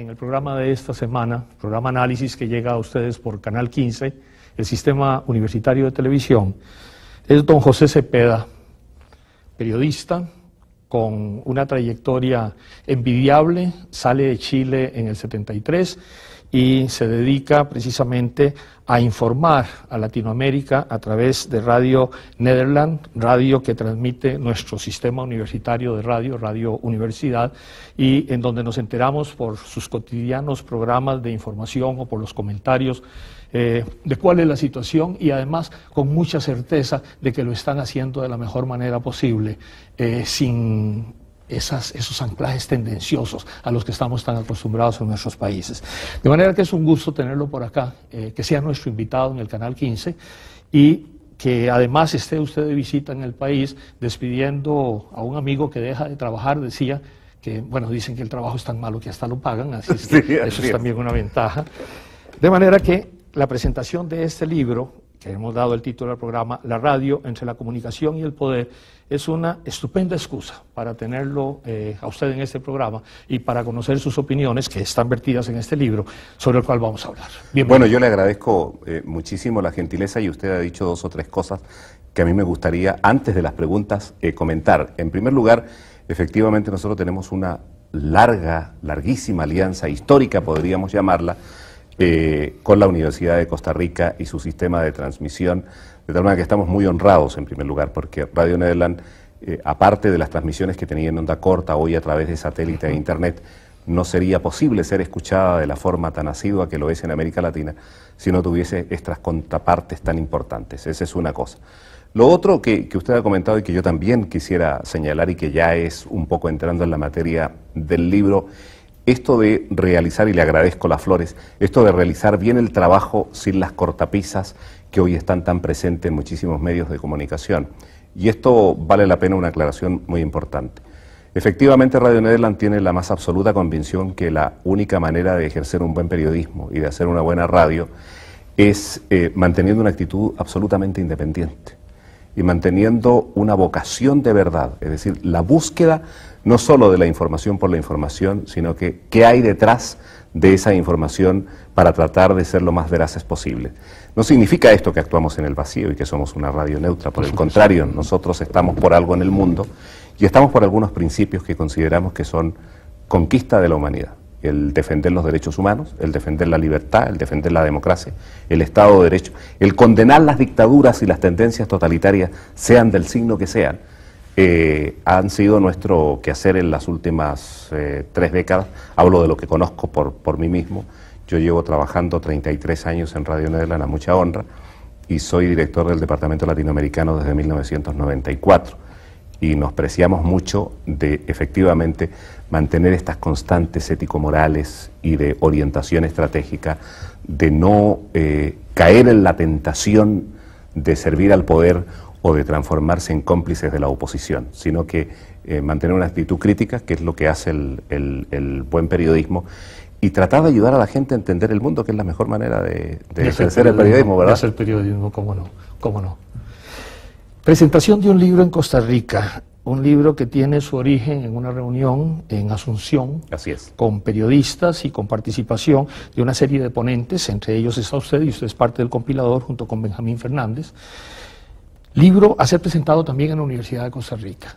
en el programa de esta semana, programa Análisis que llega a ustedes por Canal 15, el Sistema Universitario de Televisión, es don José Cepeda, periodista con una trayectoria envidiable, sale de Chile en el 73 y se dedica precisamente a informar a Latinoamérica a través de Radio Nederland, radio que transmite nuestro sistema universitario de radio, Radio Universidad, y en donde nos enteramos por sus cotidianos programas de información o por los comentarios de cuál es la situación, y además con mucha certeza de que lo están haciendo de la mejor manera posible, sin esos anclajes tendenciosos a los que estamos tan acostumbrados en nuestros países. De manera que es un gusto tenerlo por acá, que sea nuestro invitado en el Canal 15 y que además esté usted de visita en el país, despidiendo a un amigo que deja de trabajar. Decía que, bueno, dicen que el trabajo es tan malo que hasta lo pagan, así es que sí, eso es también una ventaja. De manera que la presentación de este libro, que hemos dado el título del programa, La radio entre la comunicación y el poder, es una estupenda excusa para tenerlo a usted en este programa y para conocer sus opiniones, que están vertidas en este libro, sobre el cual vamos a hablar. Bienvenido. Bueno, yo le agradezco muchísimo la gentileza, y usted ha dicho 2 o 3 cosas que a mí me gustaría, antes de las preguntas, comentar. En primer lugar, efectivamente nosotros tenemos una larguísima alianza histórica, podríamos llamarla, con la Universidad de Costa Rica y su sistema de transmisión, de tal manera que estamos muy honrados en primer lugar, porque Radio Nederland, aparte de las transmisiones que tenía en onda corta, hoy a través de satélite e internet, no sería posible ser escuchada de la forma tan asidua que lo es en América Latina si no tuviese estas contrapartes tan importantes. Esa es una cosa. Lo otro que usted ha comentado y que yo también quisiera señalar, y que ya es un poco entrando en la materia del libro, esto de realizar, y le agradezco las flores, esto de realizar bien el trabajo sin las cortapisas que hoy están tan presentes en muchísimos medios de comunicación. Y esto vale la pena una aclaración muy importante. Efectivamente, Radio Nederland tiene la más absoluta convicción que la única manera de ejercer un buen periodismo y de hacer una buena radio es manteniendo una actitud absolutamente independiente y manteniendo una vocación de verdad, es decir, la búsqueda no solo de la información por la información, sino que qué hay detrás de esa información para tratar de ser lo más veraces posible. No significa esto que actuamos en el vacío y que somos una radio neutra, por el contrario, nosotros estamos por algo en el mundo y estamos por algunos principios que consideramos que son conquista de la humanidad: el defender los derechos humanos, el defender la libertad, el defender la democracia, el Estado de Derecho, el condenar las dictaduras y las tendencias totalitarias, sean del signo que sean. Han sido nuestro quehacer en las últimas 3 décadas. Hablo de lo que conozco por mí mismo. Yo llevo trabajando 33 años en Radio Nederland, a mucha honra, y soy director del Departamento Latinoamericano desde 1994. Y nos preciamos mucho de, efectivamente, mantener estas constantes ético-morales y de orientación estratégica, de no caer en la tentación de servir al poder o de transformarse en cómplices de la oposición, sino que mantener una actitud crítica, que es lo que hace el buen periodismo, y tratar de ayudar a la gente a entender el mundo, que es la mejor manera de ejercer el periodismo, ¿verdad? De hacer periodismo, cómo no, cómo no. Presentación de un libro en Costa Rica, un libro que tiene su origen en una reunión en Asunción. Así es. Con periodistas y con participación de una serie de ponentes, entre ellos está usted, y usted es parte del compilador junto con Benjamín Fernández. Libro a ser presentado también en la Universidad de Costa Rica.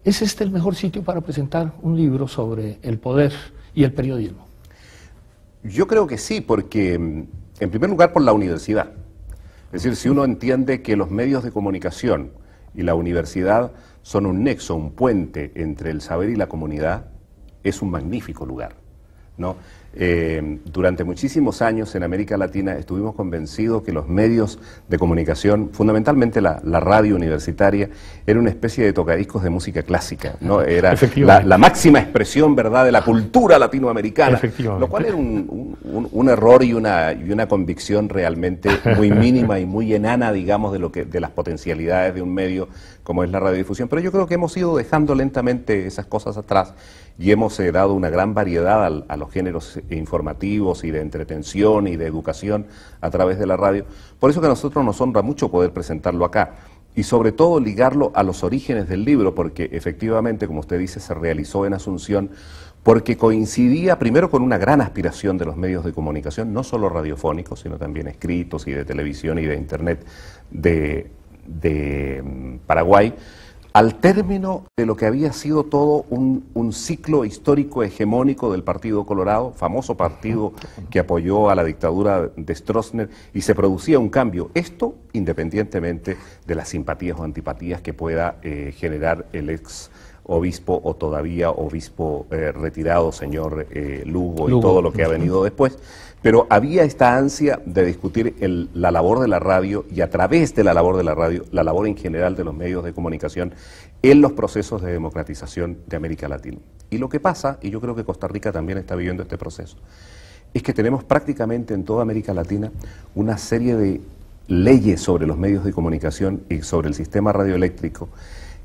¿Es este el mejor sitio para presentar un libro sobre el poder y el periodismo? Yo creo que sí, porque en primer lugar por la universidad. Es decir, si uno entiende que los medios de comunicación y la universidad son un nexo, un puente entre el saber y la comunidad, es un magnífico lugar, ¿no? Durante muchísimos años en América Latina estuvimos convencidos que los medios de comunicación, fundamentalmente la radio universitaria, era una especie de tocadiscos de música clásica, ¿no? Era la máxima expresión, ¿verdad?, de la cultura latinoamericana, lo cual era un error y una convicción realmente muy mínima y muy enana, digamos, de las potencialidades de un medio como es la radiodifusión. Pero yo creo que hemos ido dejando lentamente esas cosas atrás y hemos dado una gran variedad a los géneros informativos y de entretención y de educación a través de la radio. Por eso que a nosotros nos honra mucho poder presentarlo acá. y sobre todo ligarlo a los orígenes del libro, porque efectivamente, como usted dice, se realizó en Asunción, porque coincidía primero con una gran aspiración de los medios de comunicación, no solo radiofónicos, sino también escritos y de televisión y de internet de Paraguay, al término de lo que había sido todo un ciclo histórico hegemónico del Partido Colorado, famoso partido que apoyó a la dictadura de Stroessner, y se producía un cambio. Esto independientemente de las simpatías o antipatías que pueda generar el ex obispo o todavía obispo retirado, señor Lugo, y todo lo que ha venido después. Pero había esta ansia de discutir la labor de la radio y a través de la labor de la radio, la labor en general de los medios de comunicación en los procesos de democratización de América Latina. Y lo que pasa, y yo creo que Costa Rica también está viviendo este proceso, es que tenemos prácticamente en toda América Latina una serie de leyes sobre los medios de comunicación y sobre el sistema radioeléctrico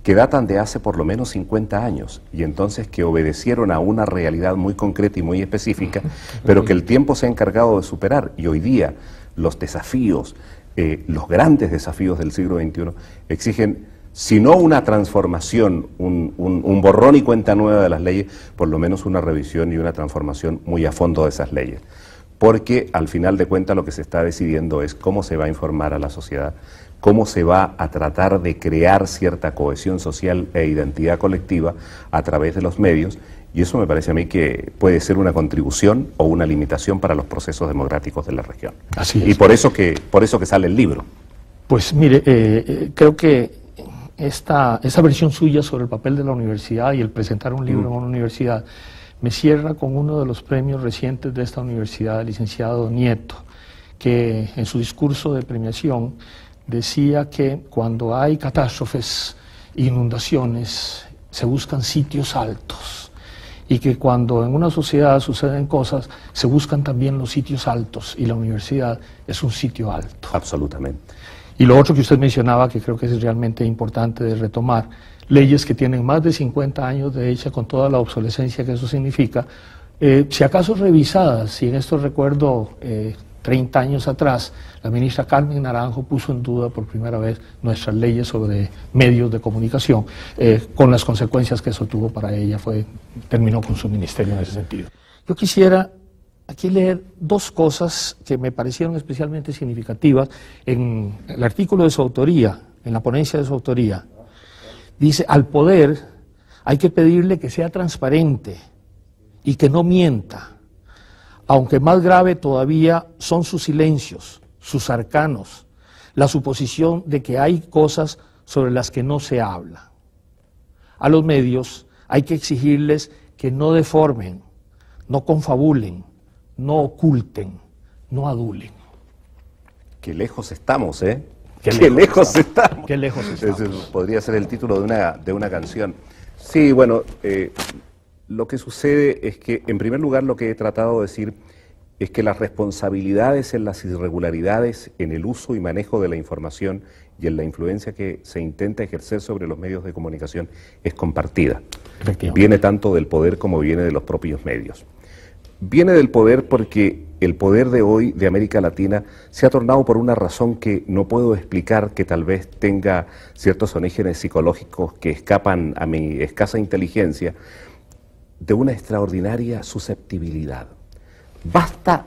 que datan de hace por lo menos 50 años y entonces que obedecieron a una realidad muy concreta y muy específica, pero que el tiempo se ha encargado de superar. Y hoy día los desafíos, los grandes desafíos del siglo XXI exigen, si no una transformación, un borrón y cuenta nueva de las leyes, por lo menos una revisión y una transformación muy a fondo de esas leyes. Porque al final de cuentas lo que se está decidiendo es cómo se va a informar a la sociedad, cómo se va a tratar de crear cierta cohesión social e identidad colectiva a través de los medios, y eso me parece a mí que puede ser una contribución o una limitación para los procesos democráticos de la región. Así es. Y por eso que sale el libro. Pues mire, creo que esa versión suya sobre el papel de la universidad y el presentar un libro en una universidad me cierra con uno de los premios recientes de esta universidad, el licenciado Nieto, que en su discurso de premiación decía que cuando hay catástrofes, inundaciones, se buscan sitios altos y que cuando en una sociedad suceden cosas, se buscan también los sitios altos y la universidad es un sitio alto. Absolutamente. Y lo otro que usted mencionaba, que creo que es realmente importante de retomar, leyes que tienen más de 50 años de hecha con toda la obsolescencia que eso significa, si acaso revisadas, y en esto recuerdo 30 años atrás, la ministra Carmen Naranjo puso en duda por primera vez nuestras leyes sobre medios de comunicación, con las consecuencias que eso tuvo para ella, terminó con su ministerio en ese sentido. Yo quisiera aquí leer dos cosas que me parecieron especialmente significativas en el artículo de su autoría, en la ponencia de su autoría. Dice, al poder hay que pedirle que sea transparente y que no mienta, aunque más grave todavía son sus silencios, sus arcanos, la suposición de que hay cosas sobre las que no se habla. A los medios hay que exigirles que no deformen, no confabulen, no oculten, no adulen. Qué lejos estamos, ¿eh? Qué lejos estamos. Qué lejos estamos. Ese podría ser el título de una canción. Sí, bueno, lo que sucede es que, en primer lugar, lo que he tratado de decir es que las responsabilidades en las irregularidades en el uso y manejo de la información y en la influencia que se intenta ejercer sobre los medios de comunicación es compartida. Viene tanto del poder como viene de los propios medios. Viene del poder porque el poder de hoy de América Latina se ha tornado por una razón que no puedo explicar, que tal vez tenga ciertos orígenes psicológicos que escapan a mi escasa inteligencia, de una extraordinaria susceptibilidad. Basta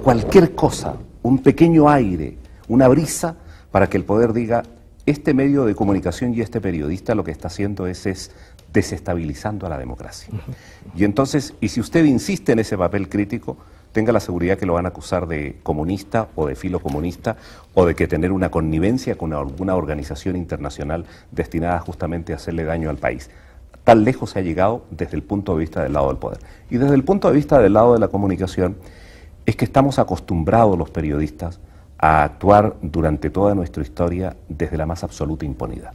cualquier cosa, un pequeño aire, una brisa, para que el poder diga, este medio de comunicación y este periodista lo que está haciendo es desestabilizando a la democracia. Y entonces, y si usted insiste en ese papel crítico, tenga la seguridad que lo van a acusar de comunista o de filocomunista o de que tener una connivencia con alguna organización internacional destinada justamente a hacerle daño al país. Tan lejos se ha llegado desde el punto de vista del lado del poder. Y desde el punto de vista del lado de la comunicación, es que estamos acostumbrados los periodistas a actuar durante toda nuestra historia desde la más absoluta impunidad.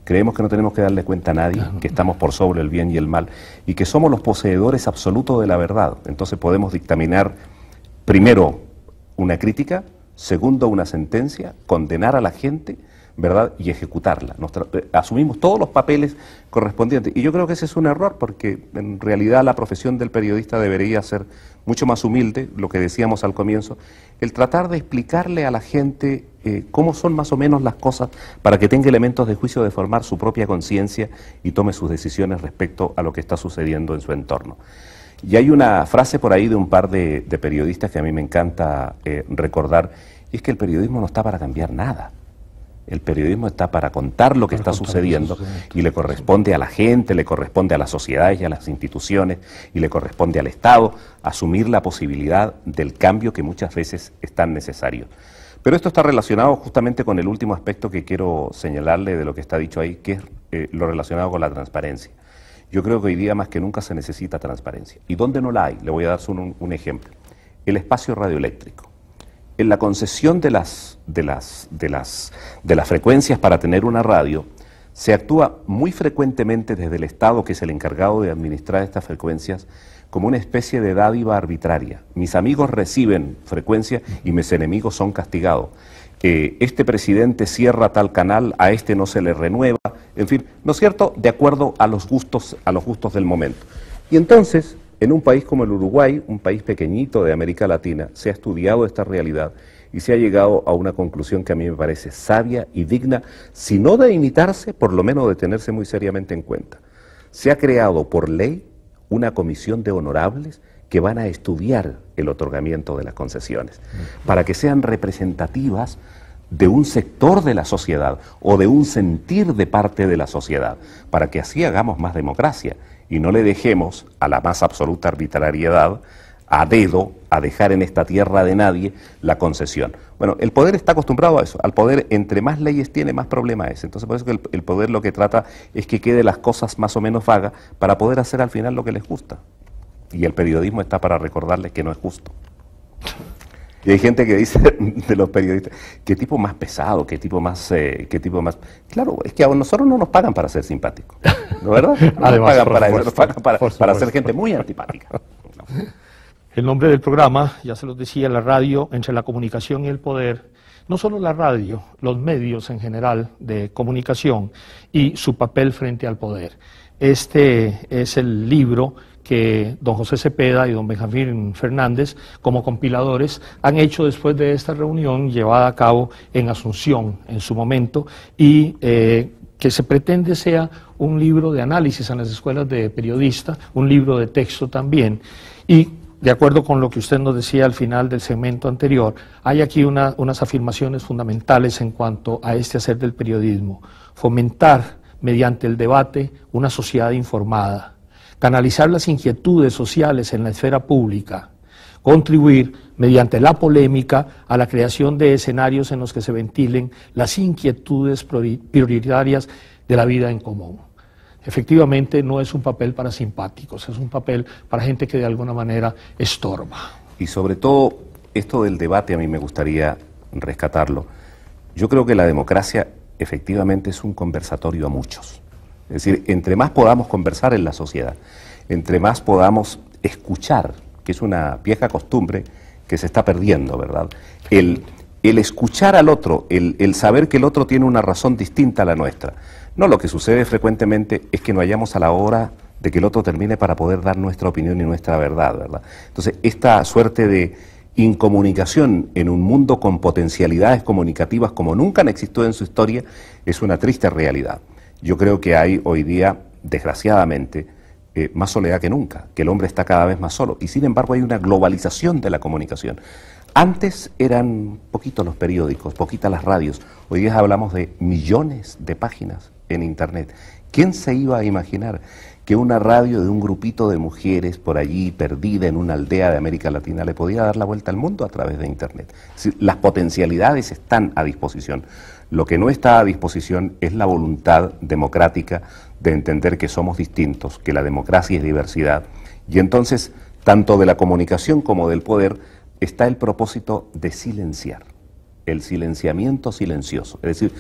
Creemos que no tenemos que darle cuenta a nadie, que estamos por sobre el bien y el mal, y que somos los poseedores absolutos de la verdad. Entonces podemos dictaminar, primero, una crítica, segundo, una sentencia, condenar a la gente, ¿verdad?, y ejecutarla. Asumimos todos los papeles correspondientes. Y yo creo que ese es un error, porque en realidad la profesión del periodista debería ser mucho más humilde, lo que decíamos al comienzo, el tratar de explicarle a la gente cómo son más o menos las cosas para que tenga elementos de juicio de formar su propia conciencia y tome sus decisiones respecto a lo que está sucediendo en su entorno. Y hay una frase por ahí de un par de periodistas que a mí me encanta recordar, y es que el periodismo no está para cambiar nada. El periodismo está para contar lo que está sucediendo y le corresponde a la gente, le corresponde a las sociedades y a las instituciones y le corresponde al Estado asumir la posibilidad del cambio que muchas veces es tan necesario. Pero esto está relacionado justamente con el último aspecto que quiero señalarle de lo que está dicho ahí, que es lo relacionado con la transparencia. Yo creo que hoy día más que nunca se necesita transparencia. ¿Y dónde no la hay? Le voy a dar un ejemplo. El espacio radioeléctrico. En la concesión de las frecuencias para tener una radio, se actúa muy frecuentemente desde el Estado, que es el encargado de administrar estas frecuencias, como una especie de dádiva arbitraria. Mis amigos reciben frecuencia y mis enemigos son castigados. Este presidente cierra tal canal, a este no se le renueva, en fin, ¿no es cierto?, de acuerdo a los gustos del momento. Y entonces, en un país como el Uruguay, un país pequeñito de América Latina, se ha estudiado esta realidad y se ha llegado a una conclusión que a mí me parece sabia y digna, si no de imitarse, por lo menos de tenerse muy seriamente en cuenta. Se ha creado por ley una comisión de honorables que van a estudiar el otorgamiento de las concesiones, para que sean representativas de un sector de la sociedad o de un sentir de parte de la sociedad, para que así hagamos más democracia y no le dejemos a la más absoluta arbitrariedad, a dedo, a dejar en esta tierra de nadie la concesión. Bueno, el poder está acostumbrado a eso. Al poder, entre más leyes tiene, más problema es. Entonces, por eso que el poder lo que trata es que quede las cosas más o menos vagas para poder hacer al final lo que les gusta. Y el periodismo está para recordarles que no es justo. Y hay gente que dice de los periodistas, qué tipo más pesado, qué tipo más... Claro, es que a nosotros no nos pagan para ser simpáticos, ¿no es verdad? No Además, nos pagan nos pagan para ser gente muy antipática. No. El nombre del programa, ya se los decía, la radio, entre la comunicación y el poder, no solo la radio, los medios en general de comunicación y su papel frente al poder. Este es el libro que don José Cepeda y don Benjamín Fernández, como compiladores, han hecho después de esta reunión llevada a cabo en Asunción en su momento, y que se pretende sea un libro de análisis en las escuelas de periodista, un libro de texto también. Y de acuerdo con lo que usted nos decía al final del segmento anterior, hay aquí unas afirmaciones fundamentales en cuanto a este hacer del periodismo. Fomentar mediante el debate una sociedad informada, canalizar las inquietudes sociales en la esfera pública, contribuir mediante la polémica a la creación de escenarios en los que se ventilen las inquietudes prioritarias de la vida en común. Efectivamente, no es un papel para simpáticos, es un papel para gente que de alguna manera estorba. Y sobre todo, esto del debate a mí me gustaría rescatarlo. Yo creo que la democracia efectivamente es un conversatorio a muchos. Es decir, entre más podamos conversar en la sociedad, entre más podamos escuchar, que es una vieja costumbre que se está perdiendo, ¿verdad? El escuchar al otro, el saber que el otro tiene una razón distinta a la nuestra. No, lo que sucede frecuentemente es que no hallamos a la hora de que el otro termine para poder dar nuestra opinión y nuestra verdad, ¿verdad? Entonces, esta suerte de incomunicación en un mundo con potencialidades comunicativas como nunca han existido en su historia es una triste realidad. Yo creo que hay hoy día, desgraciadamente, más soledad que nunca, que el hombre está cada vez más solo, y sin embargo hay una globalización de la comunicación. Antes eran poquitos los periódicos, poquitas las radios, hoy día hablamos de millones de páginas en Internet. ¿Quién se iba a imaginar que una radio de un grupito de mujeres por allí, perdida en una aldea de América Latina, le podía dar la vuelta al mundo a través de Internet? Es decir, las potencialidades están a disposición. Lo que no está a disposición es la voluntad democrática de entender que somos distintos, que la democracia es diversidad. Y entonces, tanto de la comunicación como del poder, está el propósito de silenciar, el silenciamiento silencioso. Es decir,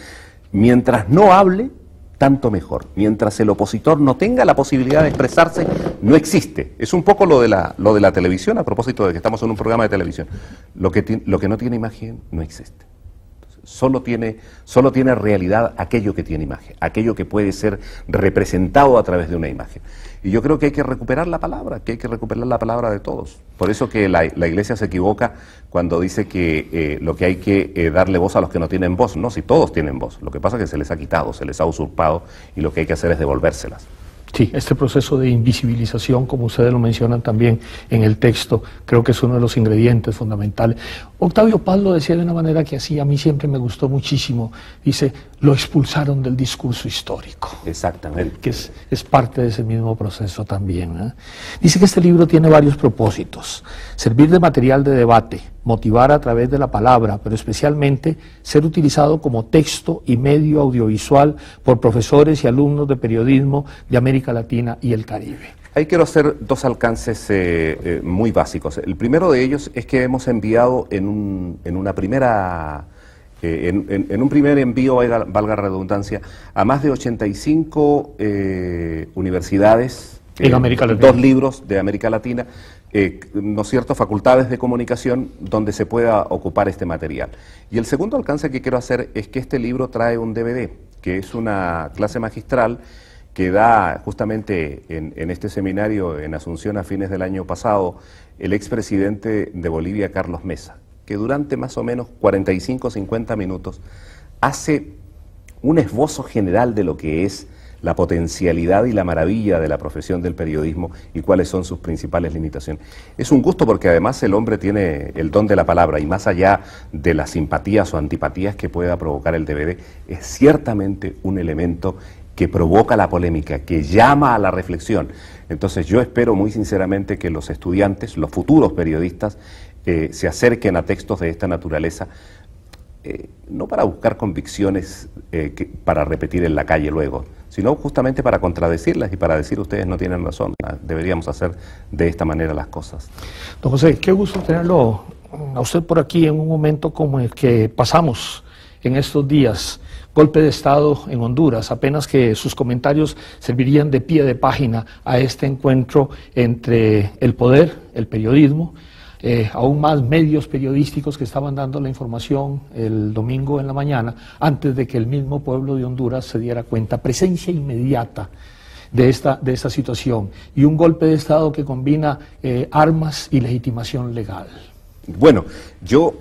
mientras no hable, tanto mejor. Mientras el opositor no tenga la posibilidad de expresarse, no existe. Es un poco lo de la televisión, a propósito de que estamos en un programa de televisión. Lo que no tiene imagen no existe. solo tiene realidad aquello que tiene imagen, aquello que puede ser representado a través de una imagen. Y yo creo que hay que recuperar la palabra, que hay que recuperar la palabra de todos. Por eso que la Iglesia se equivoca cuando dice que lo que hay que darle voz a los que no tienen voz. No, si todos tienen voz. Lo que pasa es que se les ha quitado, se les ha usurpado y lo que hay que hacer es devolvérselas. Sí, este proceso de invisibilización, como ustedes lo mencionan también en el texto, creo que es uno de los ingredientes fundamentales. Octavio Paz lo decía de una manera que así a mí siempre me gustó muchísimo. Dice, lo expulsaron del discurso histórico. Exactamente. Que es parte de ese mismo proceso también, ¿eh? Dice que este libro tiene varios propósitos. Servir de material de debate, motivar a través de la palabra, pero especialmente ser utilizado como texto y medio audiovisual por profesores y alumnos de periodismo de América Latina y el Caribe. Ahí quiero hacer dos alcances muy básicos. El primero de ellos es que hemos enviado en un primer envío, valga redundancia, a más de 85 universidades, en América Latina. 2 libros de América Latina, ¿no es cierto?, facultades de comunicación donde se pueda ocupar este material. Y el segundo alcance que quiero hacer es que este libro trae un DVD, que es una clase magistral que da justamente en este seminario en Asunción a fines del año pasado el expresidente de Bolivia, Carlos Mesa, que durante más o menos 45 o 50 minutos hace un esbozo general de lo que es la potencialidad y la maravilla de la profesión del periodismo y cuáles son sus principales limitaciones. Es un gusto porque además el hombre tiene el don de la palabra y más allá de las simpatías o antipatías que pueda provocar el DVD, es ciertamente un elemento que provoca la polémica, que llama a la reflexión. Entonces yo espero muy sinceramente que los estudiantes, los futuros periodistas, se acerquen a textos de esta naturaleza, no para buscar convicciones para repetir en la calle luego, sino justamente para contradecirlas y para decir ustedes no tienen razón, deberíamos hacer de esta manera las cosas. Don José, qué gusto tenerlo a usted por aquí en un momento como el que pasamos en estos días. Golpe de Estado en Honduras, apenas que sus comentarios servirían de pie de página a este encuentro entre el poder, el periodismo, aún más medios periodísticos que estaban dando la información el domingo en la mañana, antes de que el mismo pueblo de Honduras se diera cuenta, presencia inmediata de esta situación, y un golpe de Estado que combina armas y legitimación legal. Bueno, yo...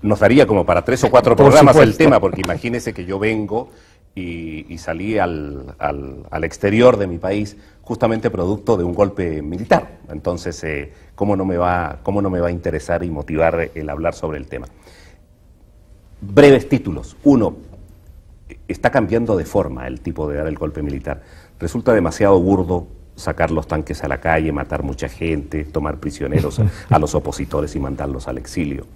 nos daría como para 3 o 4 programas el tema, porque imagínese que yo vengo y salí al exterior de mi país justamente producto de un golpe militar. Entonces, ¿cómo no me va a interesar y motivar el hablar sobre el tema? Breves títulos. 1, está cambiando de forma el tipo de dar el golpe militar. Resulta demasiado burdo sacar los tanques a la calle, matar mucha gente, tomar prisioneros a los opositores y mandarlos al exilio.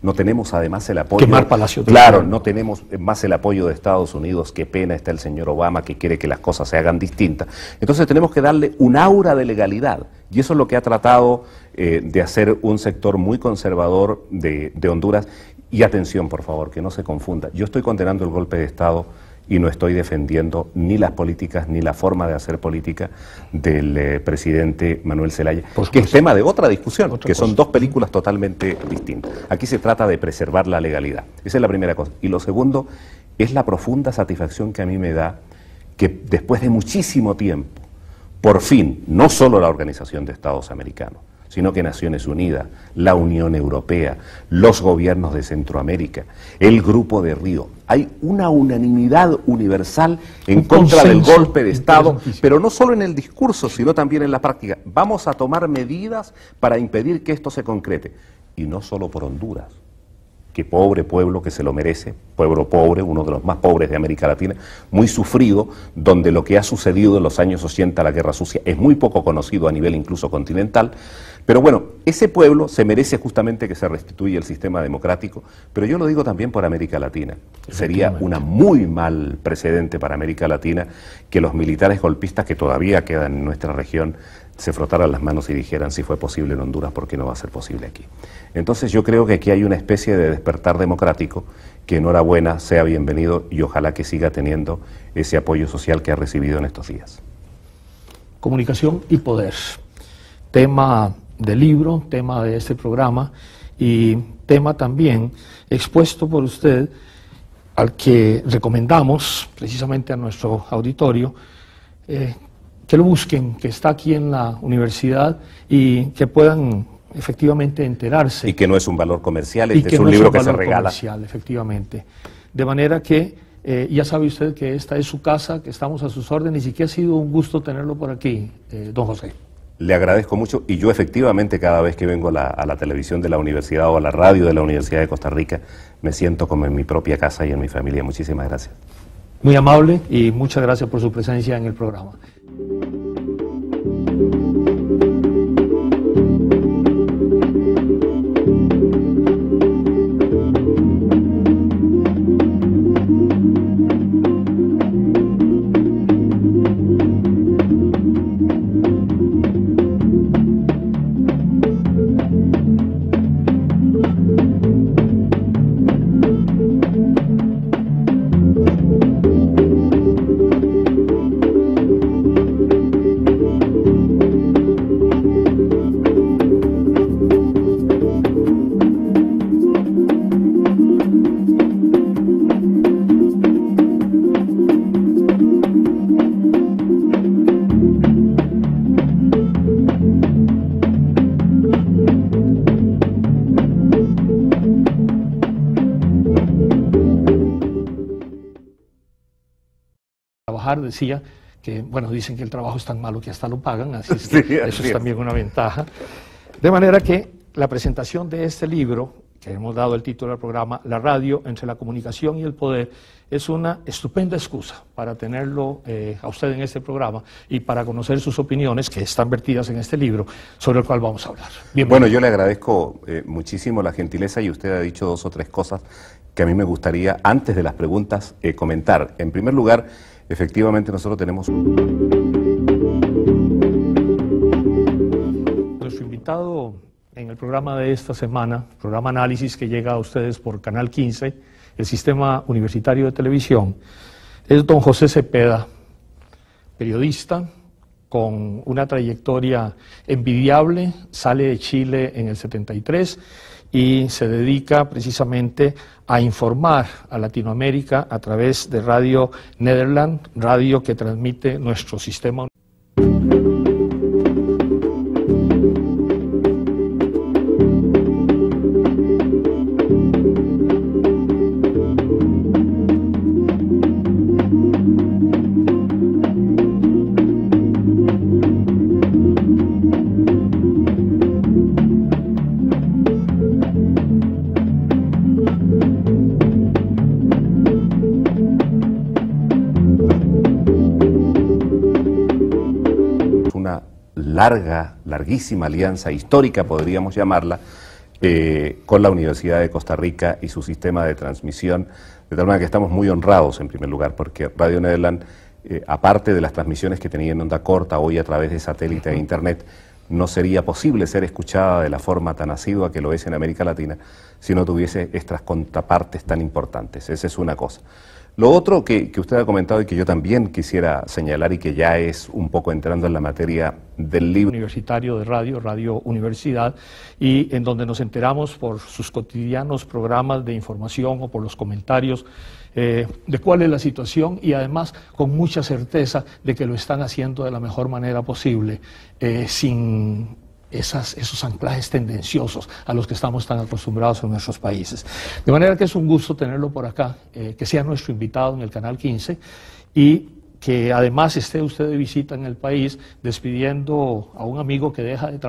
No tenemos además el apoyo... Quemar Palacio. Claro, no tenemos más el apoyo de Estados Unidos. Qué pena está el señor Obama, que quiere que las cosas se hagan distintas. Entonces tenemos que darle un aura de legalidad. Y eso es lo que ha tratado de hacer un sector muy conservador de Honduras. Y atención, por favor, que no se confunda. Yo estoy condenando el golpe de Estado y no estoy defendiendo ni las políticas ni la forma de hacer política del presidente Manuel Zelaya, que es tema de otra discusión, que son 2 películas totalmente distintas. Aquí se trata de preservar la legalidad. Esa es la primera cosa. Y lo segundo es la profunda satisfacción que a mí me da que después de muchísimo tiempo, por fin, no solo la Organización de Estados Americanos, sino que Naciones Unidas, la Unión Europea, los gobiernos de Centroamérica, el Grupo de Río, hay una unanimidad universal en contra del golpe de Estado, pero no solo en el discurso, sino también en la práctica. Vamos a tomar medidas para impedir que esto se concrete, y no solo por Honduras. Qué pobre pueblo que se lo merece, pueblo pobre, uno de los más pobres de América Latina, muy sufrido, donde lo que ha sucedido en los años 80, la Guerra Sucia, es muy poco conocido a nivel incluso continental. Pero bueno, ese pueblo se merece justamente que se restituya el sistema democrático, pero yo lo digo también por América Latina. Sería una muy mal precedente para América Latina que los militares golpistas que todavía quedan en nuestra región se frotaran las manos y dijeran si fue posible en Honduras, ¿por qué no va a ser posible aquí? Entonces yo creo que aquí hay una especie de despertar democrático que enhorabuena, sea bienvenido y ojalá que siga teniendo ese apoyo social que ha recibido en estos días. Comunicación y poder, tema del libro, tema de este programa, y tema también expuesto por usted, al que recomendamos precisamente a nuestro auditorio que lo busquen, que está aquí en la universidad y que puedan efectivamente enterarse. Y que no es un valor comercial, este es un libro que se regala. Efectivamente. De manera que ya sabe usted que esta es su casa, que estamos a sus órdenes y que ha sido un gusto tenerlo por aquí, don José. Le agradezco mucho y yo efectivamente cada vez que vengo a la televisión de la universidad o a la radio de la Universidad de Costa Rica me siento como en mi propia casa y en mi familia. Muchísimas gracias. Muy amable y muchas gracias por su presencia en el programa. Decía que, bueno, dicen que el trabajo es tan malo que hasta lo pagan, así es que sí, eso es también una ventaja. De manera que la presentación de este libro, que hemos dado el título del programa, La radio entre la comunicación y el poder, es una estupenda excusa para tenerlo a usted en este programa y para conocer sus opiniones que están vertidas en este libro, sobre el cual vamos a hablar. Bueno, yo le agradezco muchísimo la gentileza y usted ha dicho 2 o 3 cosas que a mí me gustaría, antes de las preguntas, comentar. En primer lugar, efectivamente nosotros tenemos... Nuestro invitado en el programa de esta semana, programa Análisis que llega a ustedes por Canal 15, el Sistema Universitario de Televisión, es don José Cepeda, periodista con una trayectoria envidiable, sale de Chile en el 73 y se dedica precisamente a informar a Latinoamérica a través de Radio Nederland, radio que transmite nuestro sistema. larguísima alianza histórica, podríamos llamarla, con la Universidad de Costa Rica y su sistema de transmisión, de tal manera que estamos muy honrados en primer lugar, porque Radio Nederland, aparte de las transmisiones que tenía en onda corta, hoy a través de satélite e internet, no sería posible ser escuchada de la forma tan asidua que lo es en América Latina si no tuviese estas contrapartes tan importantes. Esa es una cosa. Lo otro que usted ha comentado y que yo también quisiera señalar y que ya es un poco entrando en la materia del libro universitario de radio, Radio Universidad, y en donde nos enteramos por sus cotidianos programas de información o por los comentarios de cuál es la situación y además con mucha certeza de que lo están haciendo de la mejor manera posible, sin esos anclajes tendenciosos a los que estamos tan acostumbrados en nuestros países. De manera que es un gusto tenerlo por acá, que sea nuestro invitado en el Canal 15 y que además esté usted de visita en el país despidiendo a un amigo que deja de trabajar.